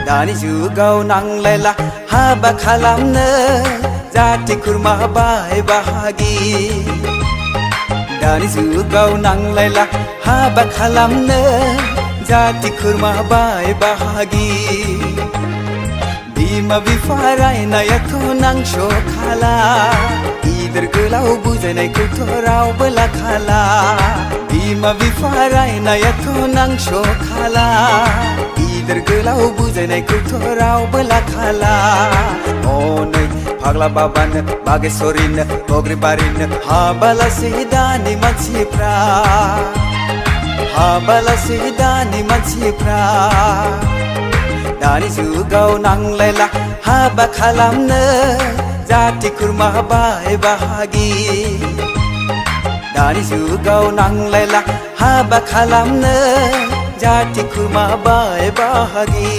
दानि जुगाव नांलायला हाबा खालामनो जाथि खुरमा बाय बाहागि दानि जुगाव नांलायला हाबा खालामनो जाथि खुरमा बाय बाहागि बिमा बिफा रायनायाथ' नांस'खाला गिदिर गोलाव बुजायनायखौथ' रावबो लाखाला बिमा बिफा रायनायाथ' नांस'खाला गिदिर गोलाव बुजायनायखौथ' रावबो लाखाला हनै फाग्ला बाबानो बागेश्वरीनो बग्रिबारिनो हाबालासै दानि मानसिफ्रा हाबालासै दानि मानसिफ्रा दानि जुगाव नांलायला हाबा खालामनो जाथि खुरमा बाय बाहागि दानि जुगाव नांलायला हाबा खालामनो जाथि खुरमा बाय बाहागि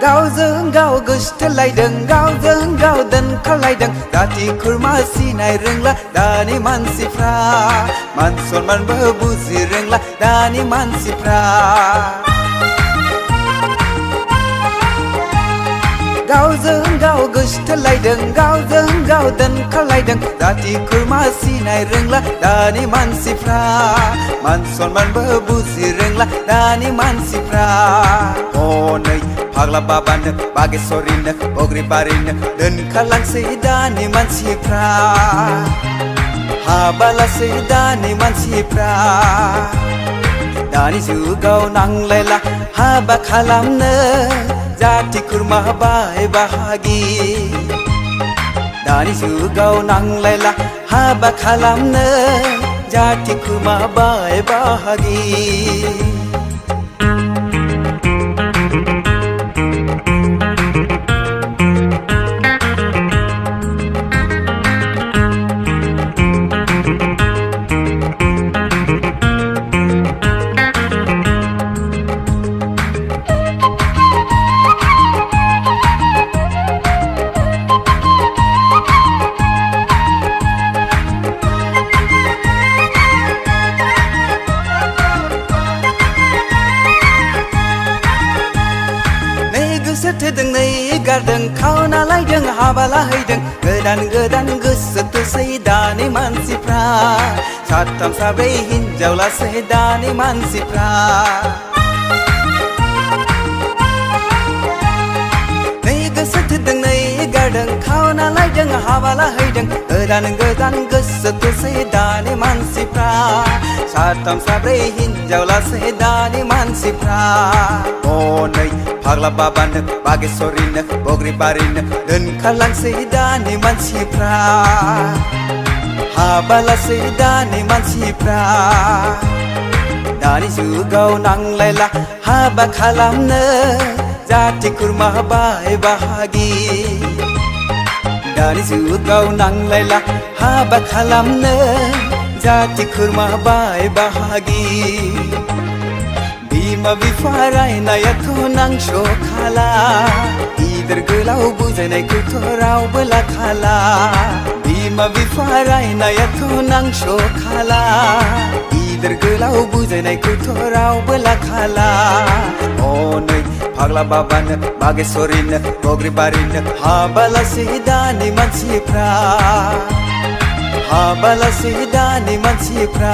गावजों गाव गोसथोलायदों गावजों गाव दोनखारलायदों जाथि खुरमा सिनाय रोंला दानि मानसिफ्रा मान सनमानबो बुजि रोंला दानि मानसिफ्रा गावजों गाव गोसथोलायदों गावजों गाव दोनखारलायदों जाथि खुरमा सिनाय रोंला दानि मानसिफ्रा मान सनमानबो बुजि रोंला दानि मानसिफ्रा हनै फाग्ला बाबानो बागेश्वरीनो बग्रिबारिनो दोनखारलांसै दानि मानसिफ्रा हाबालासै दानि मानसिफ्रा दानि जुगाव नांलायला हाबा खालामनो जाथि खुरमा बाय बाहागि दानि जुगाव नांलायला हाबा खालामनो जाथि खुरमा बाय बाहागि गोसोथोदों नै गारदों खावना लायदों हाबा लाहैदों गोदान गोदान गोसो थोसै दानि मानसिफ्रा साथाम साब्रै हिनजाव लासै दानि मानसिफ्रा नै गोसोथोदों नै गारदों खावना लायदों हाबा लाहैदों गोदान गोदान गोसो थोसै दानि मानसिफ्रा साथाम साब्रै हिनजाव लासै दानि मानसिफ्रा हनै फाग्ला बाबानो बागेश्वरीनो बग्रिबारिनो दोनखारलांसै दानि मानसिफ्रा हाबालासै दानि मानसिफ्रा दानि जुगाव नांलायला हाबा खालामनो जाथि खुरमा बाय बाहागि दानि जुगाव नांलायला हाबा खालामनो जाथि खुरमा बाय बाहागि बिमा बिफा रायनायाथ' नांस'खाला गिदिर गोलाव बुजायनायखौथ' रावबो लाखाला बिमा बिफा रायनायाथ' नांस'खाला गिदिर गोलाव बुजायनायखौथ' रावबो लाखाला हनै फाग्ला बाबानो बागेश्वरीनो बग्रिबारिनो हाबालासै दानि मानसिफ्रा हाबालासै दानि मानसिफ्रा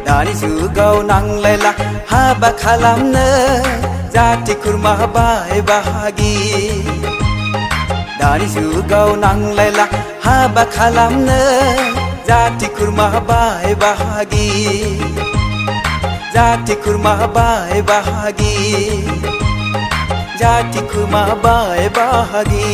दानि जुगाव नांलायला हाबा खालामनो जाथि खुरमा बाय बाहागि दानि जुगाव नांलायला हाबा खालामनो जाथि खुरमा बाय बाहागि जाथि खुरमा बाय बाहागि जाथि खुरमा बाय बाहागि